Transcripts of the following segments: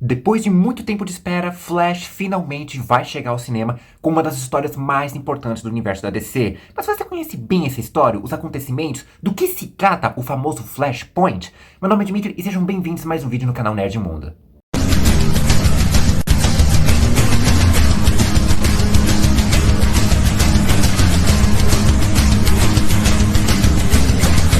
Depois de muito tempo de espera, Flash finalmente vai chegar ao cinema com uma das histórias mais importantes do universo da DC. Mas você conhece bem essa história, os acontecimentos, do que se trata o famoso Flashpoint? Meu nome é Dimitri e sejam bem-vindos a mais um vídeo no canal Nerd Mundo.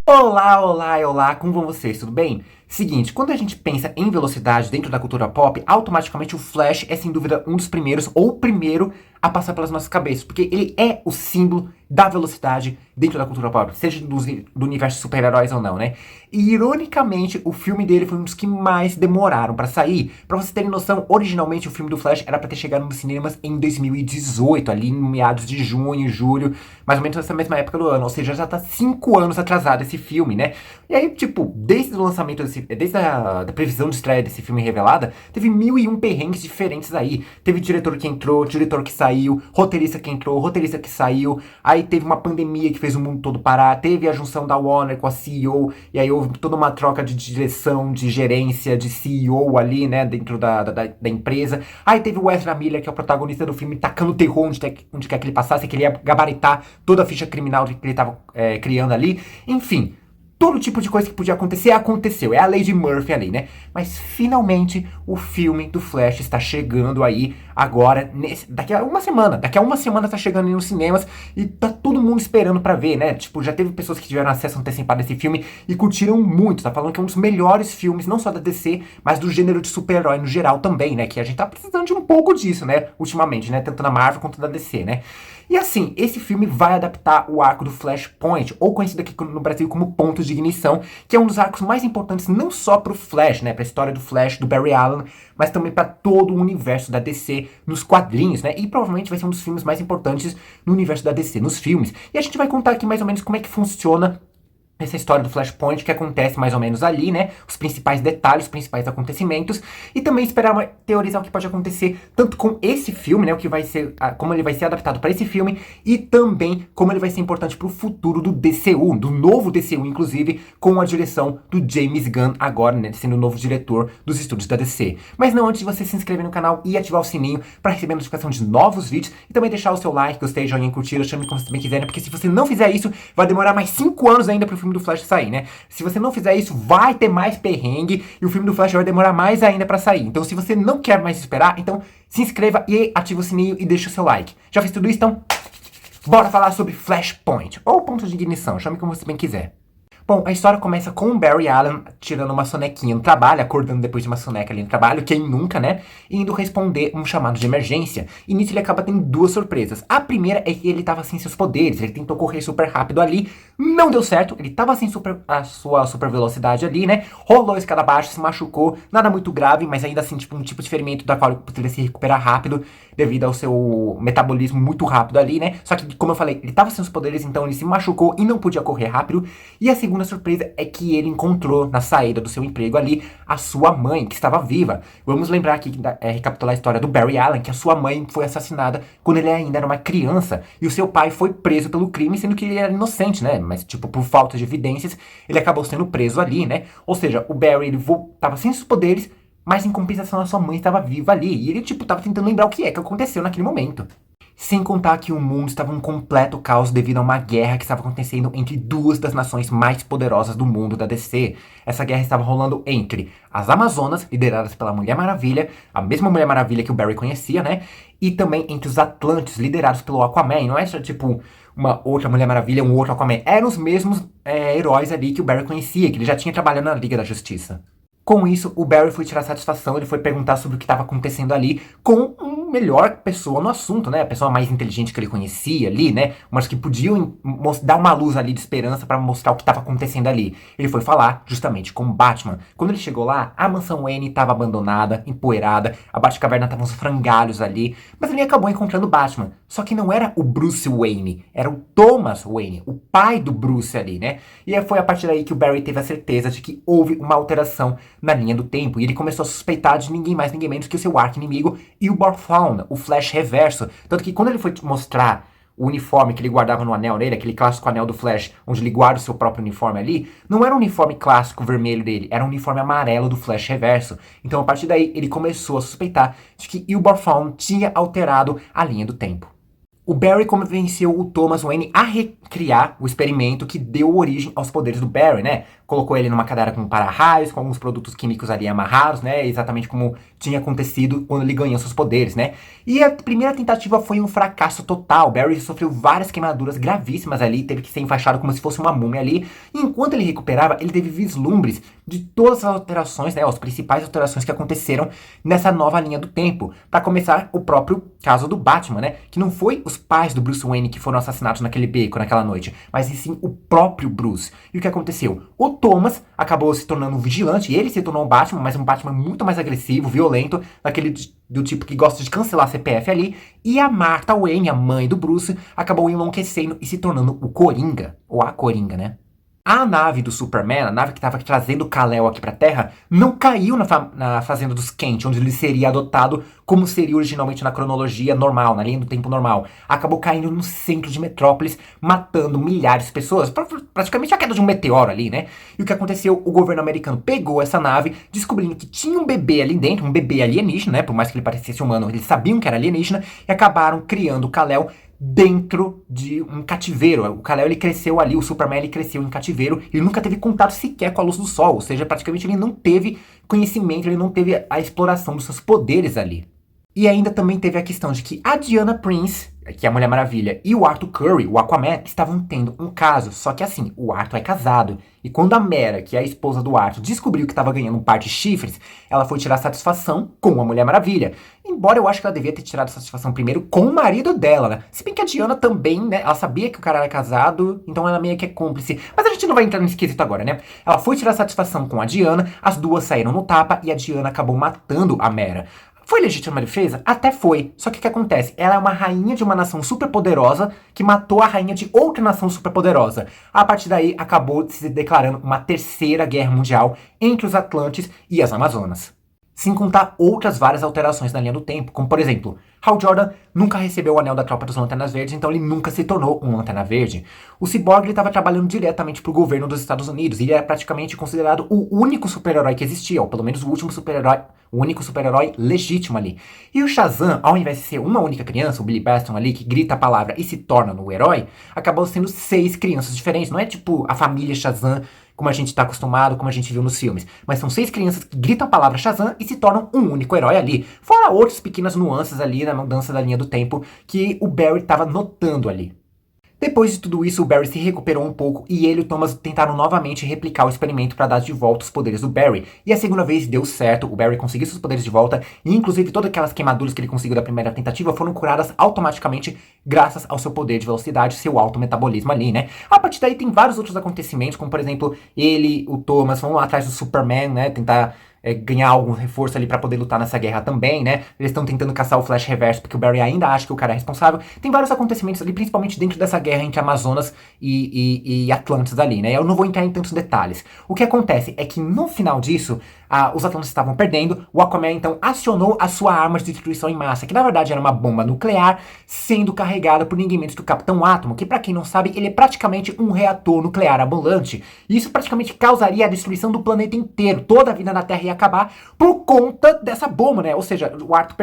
Olá, como vão vocês? Tudo bem? Seguinte, quando a gente pensa em velocidade dentro da cultura pop, automaticamente o Flash é sem dúvida um dos primeiros, ou o primeiro a passar pelas nossas cabeças, porque ele é o símbolo da velocidade dentro da cultura pop, seja do universo de super-heróis ou não, né? E ironicamente, o filme dele foi um dos que mais demoraram pra sair. Pra vocês terem noção, originalmente o filme do Flash era pra ter chegado nos cinemas em 2018, ali em meados de junho, julho, mais ou menos nessa mesma época do ano, ou seja, já tá 5 anos atrasado esse filme, né? E aí, tipo, desde o lançamento desde a previsão de estreia desse filme revelada, teve 1001 perrengues diferentes aí. Teve diretor que entrou, diretor que saiu, roteirista que entrou, roteirista que saiu. Aí teve uma pandemia que fez o mundo todo parar. Teve a junção da Warner com a CEO. E aí houve toda uma troca de direção, de gerência, de CEO ali, né, dentro da empresa. Aí teve o Ezra Miller, que é o protagonista do filme, tacando terror onde quer que ele passasse, que ele ia gabaritar toda a ficha criminal que ele tava criando ali. Enfim, todo tipo de coisa que podia acontecer, aconteceu. É a Lady Murphy ali, né? Mas finalmente o filme do Flash está chegando aí agora, daqui a uma semana. Daqui a uma semana tá chegando aí nos cinemas e tá todo mundo esperando pra ver, né? Tipo, já teve pessoas que tiveram acesso antecipado a esse filme e curtiram muito. Tá falando que é um dos melhores filmes, não só da DC, mas do gênero de super-herói no geral também, né? Que a gente tá precisando de um pouco disso, né? Ultimamente, né? Tanto na Marvel quanto da DC, né? E assim, esse filme vai adaptar o arco do Flashpoint, ou conhecido aqui no Brasil como Ponto de Ignição, que é um dos arcos mais importantes não só pro Flash, né, pra história do Flash, do Barry Allen, mas também para todo o universo da DC nos quadrinhos, né, e provavelmente vai ser um dos filmes mais importantes no universo da DC, nos filmes. E a gente vai contar aqui mais ou menos como é que funciona essa história do Flashpoint, que acontece mais ou menos ali, né? Os principais detalhes, os principais acontecimentos. E também esperar teorizar o que pode acontecer tanto com esse filme, né? O que vai ser, como ele vai ser adaptado para esse filme. E também como ele vai ser importante para o futuro do DCU, do novo DCU, inclusive, com a direção do James Gunn agora, né? Sendo o novo diretor dos estúdios da DC. Mas não antes de você se inscrever no canal e ativar o sininho para receber a notificação de novos vídeos. E também deixar o seu like, gostei, joinha, curtir, chame como vocês bem quiserem. Porque se você não fizer isso, vai demorar mais 5 anos ainda pro filme do Flash sair, né? Se você não fizer isso, vai ter mais perrengue e o filme do Flash vai demorar mais ainda pra sair. Então, se você não quer mais esperar, então se inscreva e ative o sininho e deixa o seu like. Já fez tudo isso? Então, bora falar sobre Flashpoint, ou Ponto de Ignição, chame como você bem quiser. Bom, a história começa com o Barry Allen tirando uma sonequinha no trabalho, acordando depois de uma soneca ali no trabalho, quem nunca, né? E indo responder um chamado de emergência. E nisso ele acaba tendo duas surpresas. A primeira é que ele tava sem seus poderes, ele tentou correr super rápido ali, não deu certo, ele tava sem a sua super velocidade ali, né? Rolou a escada abaixo, se machucou, nada muito grave, mas ainda assim, tipo, um tipo de ferimento da qual ele poderia se recuperar rápido, devido ao seu metabolismo muito rápido ali, né? Só que, como eu falei, ele tava sem os poderes, então ele se machucou e não podia correr rápido. E a segunda surpresa é que ele encontrou na saída do seu emprego ali a sua mãe, que estava viva. Vamos lembrar aqui, recapitular a história do Barry Allen, que a sua mãe foi assassinada quando ele ainda era uma criança, e o seu pai foi preso pelo crime, sendo que ele era inocente, né? Mas, tipo, por falta de evidências, ele acabou sendo preso ali, né? Ou seja, o Barry, ele tava sem seus poderes, mas em compensação a sua mãe estava viva ali, e ele, tipo, tava tentando lembrar o que aconteceu naquele momento. Sem contar que o mundo estava em um completo caos devido a uma guerra que estava acontecendo entre duas das nações mais poderosas do mundo da DC. Essa guerra estava rolando entre as Amazonas, lideradas pela Mulher Maravilha, a mesma Mulher Maravilha que o Barry conhecia, né? E também entre os Atlantes, liderados pelo Aquaman. Não é só tipo uma outra Mulher Maravilha, um outro Aquaman. Eram os mesmos heróis ali que o Barry conhecia, que ele já tinha trabalhado na Liga da Justiça. Com isso, o Barry foi tirar satisfação, ele foi perguntar sobre o que estava acontecendo ali com uma melhor pessoa no assunto, né? A pessoa mais inteligente que ele conhecia ali, né? Mas que podiam dar uma luz ali de esperança para mostrar o que estava acontecendo ali. Ele foi falar justamente com o Batman. Quando ele chegou lá, a mansão Wayne estava abandonada, empoeirada, a Batcaverna estavam uns frangalhos ali, mas ele acabou encontrando o Batman. Só que não era o Bruce Wayne, era o Thomas Wayne, o pai do Bruce ali, né? E foi a partir daí que o Barry teve a certeza de que houve uma alteração na linha do tempo, e ele começou a suspeitar de ninguém mais, ninguém menos que o seu arqui-inimigo, Eobard Thawne, o Flash Reverso. Tanto que quando ele foi mostrar o uniforme que ele guardava no anel dele, aquele clássico anel do Flash, onde ele guarda o seu próprio uniforme ali, não era um uniforme clássico vermelho dele, era um uniforme amarelo do Flash Reverso. Então, a partir daí, ele começou a suspeitar de que Eobard Thawne tinha alterado a linha do tempo. O Barry convenceu o Thomas Wayne a recriar o experimento que deu origem aos poderes do Barry, né? Colocou ele numa cadeira com para-raios, com alguns produtos químicos ali amarrados, né? Exatamente como tinha acontecido quando ele ganhou seus poderes, né? E a primeira tentativa foi um fracasso total. O Barry sofreu várias queimaduras gravíssimas ali, teve que ser enfaixado como se fosse uma múmia ali. E enquanto ele recuperava, ele teve vislumbres de todas as alterações, né? As principais alterações que aconteceram nessa nova linha do tempo. Para começar, o próprio caso do Batman, né? Que não foi os pais do Bruce Wayne que foram assassinados naquele beco, naquela noite, mas e sim o próprio Bruce. E o que aconteceu? O Thomas acabou se tornando um vigilante, ele se tornou um Batman, mas um Batman muito mais agressivo, violento, daquele do tipo que gosta de cancelar CPF ali, e a Martha Wayne, a mãe do Bruce, acabou enlouquecendo e se tornando o Coringa, ou a Coringa, né? A nave do Superman, a nave que estava trazendo o Kal-El aqui pra Terra, não caiu na fazenda dos Kent, onde ele seria adotado como seria originalmente na cronologia normal, na linha do tempo normal. Acabou caindo no centro de Metrópolis, matando milhares de pessoas. Praticamente a queda de um meteoro ali, né? E o que aconteceu? O governo americano pegou essa nave, descobrindo que tinha um bebê ali dentro, um bebê alienígena, né? Por mais que ele parecesse humano, eles sabiam que era alienígena, e acabaram criando o Kal-El dentro de um cativeiro. O Kal-El, ele cresceu ali, o Superman, ele cresceu em cativeiro, ele nunca teve contato sequer com a luz do sol, ou seja, praticamente ele não teve conhecimento, ele não teve a exploração dos seus poderes ali. E ainda também teve a questão de que a Diana Prince, que é a Mulher Maravilha, e o Arthur Curry, o Aquaman, estavam tendo um caso. Só que assim, o Arthur é casado. E quando a Mera, que é a esposa do Arthur, descobriu que estava ganhando um par de chifres, ela foi tirar satisfação com a Mulher Maravilha. Embora eu acho que ela devia ter tirado satisfação primeiro com o marido dela, né? Se bem que a Diana também, né? Ela sabia que o cara era casado, então ela meio que é cúmplice. Mas a gente não vai entrar nesse quesito agora, né? Ela foi tirar satisfação com a Diana, as duas saíram no tapa e a Diana acabou matando a Mera. Foi legítima defesa? Até foi. Só que o que acontece? Ela é uma rainha de uma nação super poderosa que matou a rainha de outra nação super poderosa. A partir daí, acabou se declarando uma terceira guerra mundial entre os Atlantes e as Amazonas. Sem contar outras várias alterações na linha do tempo, como por exemplo, Hal Jordan nunca recebeu o anel da tropa dos Lanternas Verdes, então ele nunca se tornou um Lanterna Verde. O Cyborg estava trabalhando diretamente para o governo dos Estados Unidos, e ele era praticamente considerado o único super-herói que existia, ou pelo menos o último super-herói, o único super-herói legítimo ali. E o Shazam, ao invés de ser uma única criança, o Billy Batson ali, que grita a palavra e se torna no herói, acabou sendo 6 crianças diferentes, não é tipo a família Shazam, como a gente está acostumado, como a gente viu nos filmes. Mas são 6 crianças que gritam a palavra Shazam e se tornam um único herói ali. Fora outras pequenas nuances ali na mudança da linha do tempo que o Barry estava notando ali. Depois de tudo isso, o Barry se recuperou um pouco e ele e o Thomas tentaram novamente replicar o experimento para dar de volta os poderes do Barry. E a segunda vez deu certo, o Barry conseguiu seus poderes de volta e inclusive todas aquelas queimaduras que ele conseguiu da primeira tentativa foram curadas automaticamente graças ao seu poder de velocidade, seu alto metabolismo ali, né? A partir daí tem vários outros acontecimentos, como por exemplo, ele, o Thomas vão lá atrás do Superman, né? Tentar ganhar algum reforço ali pra poder lutar nessa guerra também, né? Eles estão tentando caçar o Flash Reverso porque o Barry ainda acha que o cara é responsável. Tem vários acontecimentos ali, principalmente dentro dessa guerra entre Amazonas e Atlantis ali, né? Eu não vou entrar em tantos detalhes. O que acontece é que no final disso, os Atlantes estavam perdendo, o Aquaman então acionou a sua arma de destruição em massa, que na verdade era uma bomba nuclear, sendo carregada por ninguém menos que o Capitão Átomo, que pra quem não sabe, ele é praticamente um reator nuclear ambulante. E isso praticamente causaria a destruição do planeta inteiro, toda a vida na Terra ia acabar por conta dessa bomba, né? Ou seja, o Arthur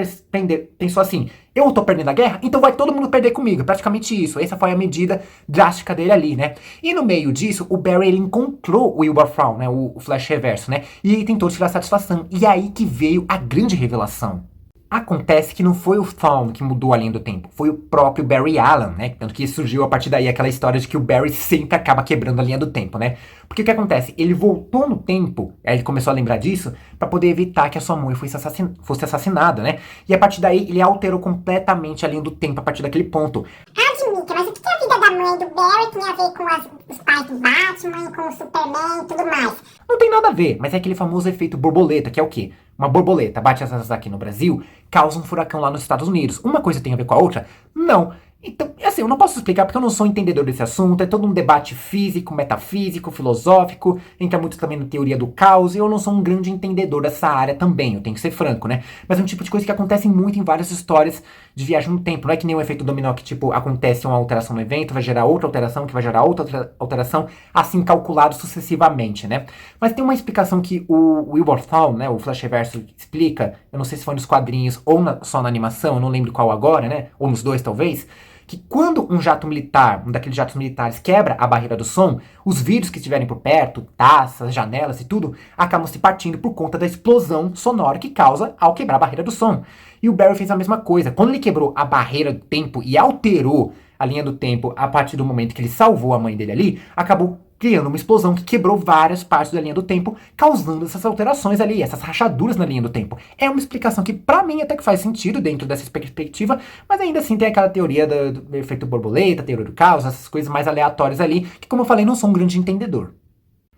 pensou assim, eu tô perdendo a guerra, então vai todo mundo perder comigo. Praticamente isso. Essa foi a medida drástica dele ali, né? E no meio disso, o Barry, ele encontrou o Eobard Thawne, né? O Flash Reverso, né? E ele tentou tirar satisfação. E aí que veio a grande revelação. Acontece que não foi o Thawne que mudou a linha do tempo, foi o próprio Barry Allen, né? Tanto que surgiu a partir daí aquela história de que o Barry sempre acaba quebrando a linha do tempo, né? Porque o que acontece? Ele voltou no tempo, aí ele começou a lembrar disso, pra poder evitar que a sua mãe fosse assassinada, né? E a partir daí ele alterou completamente a linha do tempo a partir daquele ponto. Admita, mas o que a vida da mãe do Barry tem a ver com os pais do Batman, com o Superman e tudo mais? Não tem nada a ver, mas é aquele famoso efeito borboleta, que é o quê? Uma borboleta bate as asas aqui no Brasil, causa um furacão lá nos Estados Unidos. Uma coisa tem a ver com a outra? Não. Então, assim, eu não posso explicar porque eu não sou entendedor desse assunto, é todo um debate físico, metafísico, filosófico, entra muito também na teoria do caos, e eu não sou um grande entendedor dessa área também, eu tenho que ser franco, né? Mas é um tipo de coisa que acontece muito em várias histórias de viagem no tempo, não é que nem o efeito dominó que, tipo, acontece uma alteração no evento, vai gerar outra alteração, que vai gerar outra alteração, assim calculado sucessivamente, né? Mas tem uma explicação que o Wilbur Thawne, né, o Flash Reverso, explica, eu não sei se foi nos quadrinhos ou só na animação, eu não lembro qual agora, né? Ou nos dois, talvez, que quando um jato militar, um daqueles jatos militares, quebra a barreira do som, os vidros que estiverem por perto, taças, janelas e tudo, acabam se partindo por conta da explosão sonora que causa ao quebrar a barreira do som. E o Barry fez a mesma coisa. Quando ele quebrou a barreira do tempo e alterou a linha do tempo a partir do momento que ele salvou a mãe dele ali, acabou criando uma explosão que quebrou várias partes da linha do tempo, causando essas alterações ali, essas rachaduras na linha do tempo. É uma explicação que, pra mim, até que faz sentido dentro dessa perspectiva, mas ainda assim tem aquela teoria do efeito borboleta, teoria do caos, essas coisas mais aleatórias ali, que, como eu falei, não sou um grande entendedor.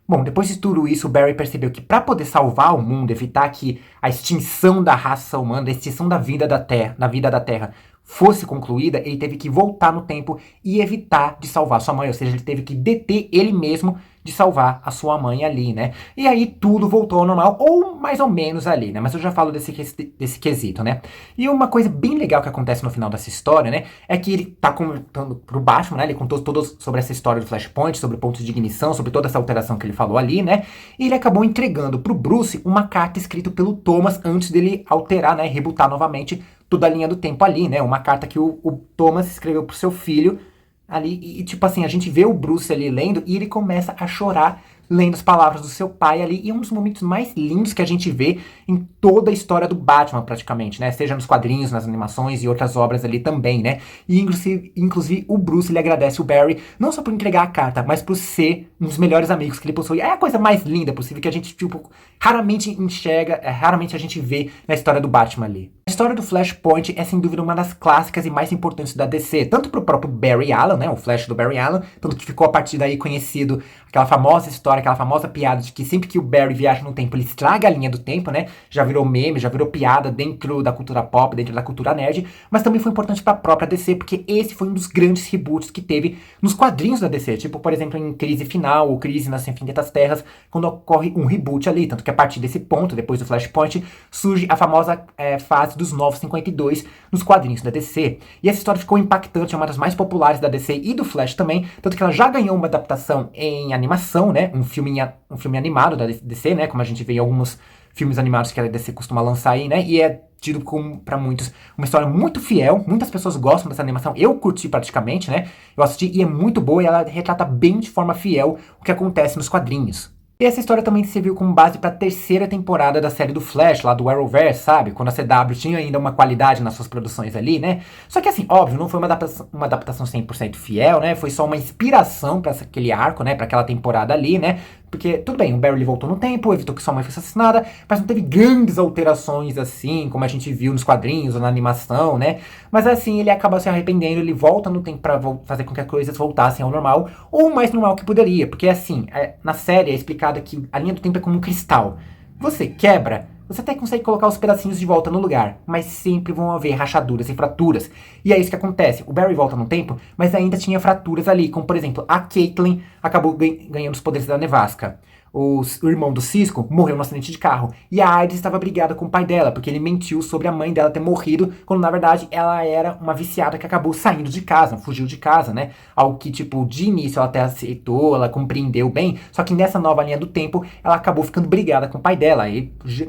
Bom, depois de tudo isso, o Barry percebeu que para poder salvar o mundo, evitar que a extinção da raça humana, a extinção da vida da Terra, fosse concluída, ele teve que voltar no tempo e evitar de salvar sua mãe, ou seja, ele teve que deter ele mesmo de salvar a sua mãe ali, né? E aí tudo voltou ao normal, ou mais ou menos ali, né? Mas eu já falo desse quesito, né? E uma coisa bem legal que acontece no final dessa história, né? É que ele tá contando pro Batman, né? Ele contou todo sobre essa história do Flashpoint, sobre o ponto de ignição, sobre toda essa alteração que ele falou ali, né? E ele acabou entregando pro Bruce uma carta escrita pelo Thomas antes dele alterar, né? Rebootar novamente toda a linha do tempo ali, né? Uma carta que o Thomas escreveu pro seu filho ali, e tipo assim, a gente vê o Bruce ali lendo e ele começa a chorar lendo as palavras do seu pai ali, e é um dos momentos mais lindos que a gente vê em toda a história do Batman, praticamente, né? Seja nos quadrinhos, nas animações e outras obras ali também, né? E inclusive o Bruce, ele agradece o Barry, não só por entregar a carta, mas por ser um dos melhores amigos que ele possui. É a coisa mais linda possível que a gente, tipo, raramente enxerga, raramente a gente vê na história do Batman ali. A história do Flashpoint é sem dúvida uma das clássicas e mais importantes da DC, tanto pro próprio Barry Allen, né, o Flash do Barry Allen, tanto que ficou a partir daí conhecido aquela famosa história, aquela famosa piada de que sempre que o Barry viaja no tempo, ele estraga a linha do tempo, né, já virou meme, já virou piada dentro da cultura pop, dentro da cultura nerd, mas também foi importante para a própria DC, porque esse foi um dos grandes reboots que teve nos quadrinhos da DC, tipo, por exemplo, em Crise Final, ou Crise nas Infinitas Terras, quando ocorre um reboot ali, tanto que a partir desse ponto, depois do Flashpoint, surge a famosa fase dos Novos 52 nos quadrinhos da DC. E essa história ficou impactante, é uma das mais populares da DC e do Flash também, tanto que ela já ganhou uma adaptação em animação, né, um filme animado da DC, né, como a gente vê em alguns filmes animados que a DC costuma lançar aí, né, e é tido como, pra muitos, uma história muito fiel, muitas pessoas gostam dessa animação, eu curti praticamente, né, eu assisti e é muito boa e ela retrata bem de forma fiel o que acontece nos quadrinhos. E essa história também serviu como base para a terceira temporada da série do Flash, lá do Arrowverse, sabe? Quando a CW tinha ainda uma qualidade nas suas produções ali, né? Só que assim, óbvio, não foi uma adaptação 100% fiel, né? Foi só uma inspiração para aquele arco, né? Para aquela temporada ali, né? Porque, tudo bem, o Barry voltou no tempo, evitou que sua mãe fosse assassinada, mas não teve grandes alterações assim, como a gente viu nos quadrinhos ou na animação, né? Mas assim, ele acaba se arrependendo, ele volta no tempo pra fazer com que as coisas voltassem ao normal, ou o mais normal que poderia, porque assim, na série é explicado que a linha do tempo é como um cristal. Você quebra, você até consegue colocar os pedacinhos de volta no lugar, mas sempre vão haver rachaduras e fraturas. E é isso que acontece. O Barry volta no tempo, mas ainda tinha fraturas ali, como por exemplo, a Caitlyn acabou ganhando os poderes da nevasca. O irmão do Cisco morreu no acidente de carro. E a Iris estava brigada com o pai dela, porque ele mentiu sobre a mãe dela ter morrido, quando na verdade ela era uma viciada que acabou saindo de casa, fugiu de casa, né? Algo que, tipo, de início ela até aceitou, ela compreendeu bem, só que nessa nova linha do tempo, ela acabou ficando brigada com o pai dela. E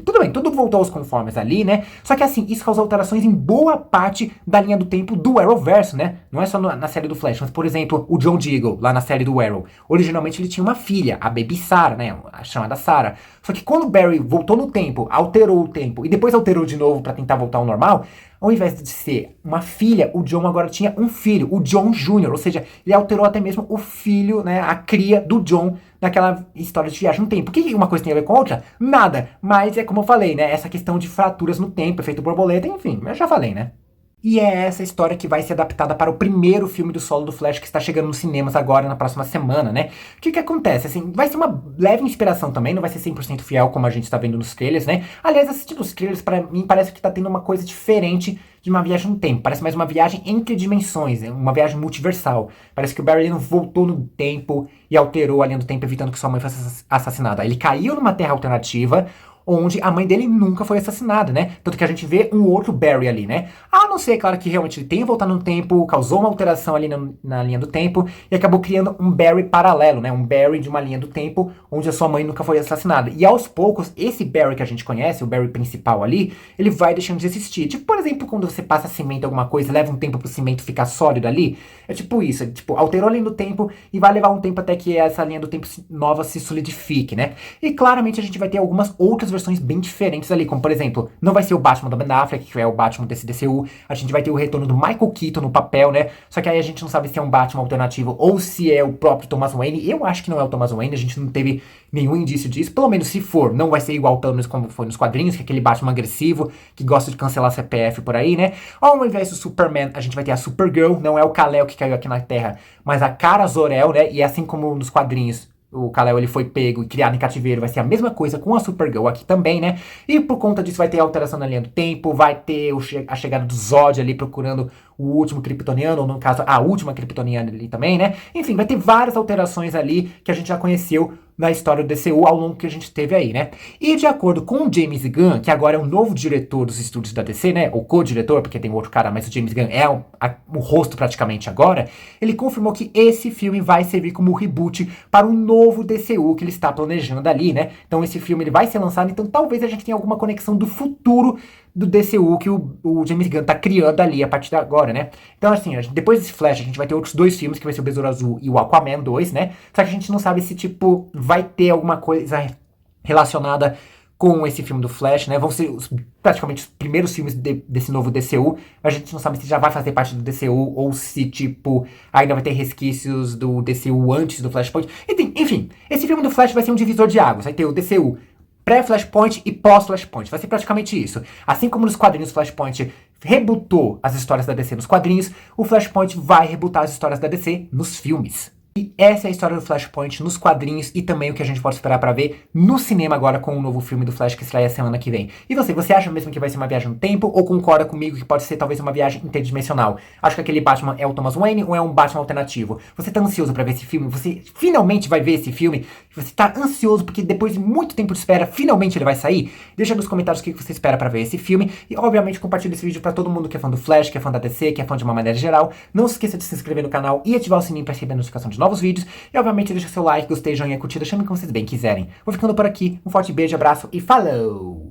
tudo bem, tudo voltou aos conformes ali, né? Só que assim, isso causou alterações em boa parte da linha do tempo do Arrowverse, né? Não é só na série do Flash, mas por exemplo, o John Diggle, lá na série do Arrow. Originalmente ele tinha uma filha, a Baby Sarah, né? A chamada Sarah. Só que quando o Barry voltou no tempo, alterou o tempo e depois alterou de novo pra tentar voltar ao normal, ao invés de ser uma filha, o John agora tinha um filho, o John Jr., ou seja, ele alterou até mesmo o filho, né, a cria do John naquela história de viagem no tempo. O que uma coisa tem a ver com a outra? Nada. Mas é como eu falei, né, essa questão de fraturas no tempo, efeito borboleta, enfim, eu já falei, né. E é essa história que vai ser adaptada para o primeiro filme do solo do Flash que está chegando nos cinemas agora na próxima semana, né? O que que acontece? Assim, vai ser uma leve inspiração também, não vai ser 100% fiel como a gente está vendo nos trailers, né? Aliás, assistindo os trailers, para mim parece que tá tendo uma coisa diferente de uma viagem no tempo. Parece mais uma viagem entre dimensões, uma viagem multiversal. Parece que o Barry Allen voltou no tempo e alterou a linha do tempo, evitando que sua mãe fosse assassinada. Ele caiu numa terra alternativa, onde a mãe dele nunca foi assassinada, né? Tanto que a gente vê um outro Barry ali, né? A não ser, claro, que realmente ele tenha voltado no tempo, causou uma alteração ali na linha do tempo e acabou criando um Barry paralelo, né? Um Barry de uma linha do tempo onde a sua mãe nunca foi assassinada. E aos poucos, esse Barry que a gente conhece, o Barry principal ali, ele vai deixando de existir. Tipo, por exemplo, quando você passa cimento em alguma coisa, leva um tempo pro cimento ficar sólido ali. É tipo isso, tipo, alterou a linha do tempo e vai levar um tempo até que essa linha do tempo nova se solidifique, né? E claramente a gente vai ter algumas outras versões bem diferentes ali, como por exemplo, não vai ser o Batman do Ben Affleck, que é o Batman desse DCU, a gente vai ter o retorno do Michael Keaton no papel, né? Só que aí a gente não sabe se é um Batman alternativo ou se é o próprio Thomas Wayne. Eu acho que não é o Thomas Wayne, a gente não teve nenhum indício disso. Pelo menos se for, não vai ser igual pelo menos como foi nos quadrinhos, que é aquele Batman agressivo, que gosta de cancelar CPF por aí, né? Ao invés do Superman, a gente vai ter a Supergirl, não é o Kal-El que caiu aqui na Terra, mas a Kara Zor-El, né? E assim como nos quadrinhos, o Kal-El ele foi pego e criado em cativeiro, vai ser a mesma coisa com a Supergirl aqui também, né? E por conta disso vai ter alteração na linha do tempo, vai ter a chegada do Zod ali procurando o último kryptoniano, ou no caso a última kryptoniana ali também, né? Enfim, vai ter várias alterações ali que a gente já conheceu na história do DCU ao longo que a gente teve aí, né? E de acordo com o James Gunn, que agora é o novo diretor dos estúdios da DC, né? O co-diretor, porque tem outro cara, mas o James Gunn é o rosto praticamente agora, ele confirmou que esse filme vai servir como reboot para um novo DCU que ele está planejando ali, né? Então esse filme ele vai ser lançado, então talvez a gente tenha alguma conexão do futuro do DCU que o James Gunn tá criando ali a partir de agora, né? Então, assim, depois desse Flash, a gente vai ter outros dois filmes, que vai ser o Besouro Azul e o Aquaman 2, né? Só que a gente não sabe se, tipo, vai ter alguma coisa relacionada com esse filme do Flash, né? Vão ser praticamente os primeiros filmes desse novo DCU. A gente não sabe se já vai fazer parte do DCU ou se, tipo, ainda vai ter resquícios do DCU antes do Flashpoint. Enfim, esse filme do Flash vai ser um divisor de águas. Vai ter o DCU pré-Flashpoint e pós-Flashpoint. Vai ser praticamente isso. Assim como nos quadrinhos o Flashpoint rebutou as histórias da DC nos quadrinhos, o Flashpoint vai rebutar as histórias da DC nos filmes. E essa é a história do Flashpoint nos quadrinhos e também o que a gente pode esperar pra ver no cinema agora com o novo filme do Flash que estreia semana que vem. E você acha mesmo que vai ser uma viagem no tempo ou concorda comigo que pode ser talvez uma viagem interdimensional? Acho que aquele Batman é o Thomas Wayne ou é um Batman alternativo? Você tá ansioso pra ver esse filme? Você finalmente vai ver esse filme? Você tá ansioso porque depois de muito tempo de espera, finalmente ele vai sair? Deixa nos comentários o que você espera pra ver esse filme e obviamente compartilha esse vídeo pra todo mundo que é fã do Flash, que é fã da DC, que é fã de uma maneira geral. Não se esqueça de se inscrever no canal e ativar o sininho pra receber a notificação de novos vídeos. E obviamente deixa seu like, gostei, joinha, curtida, chame como vocês bem quiserem. Vou ficando por aqui, um forte beijo, abraço e falou!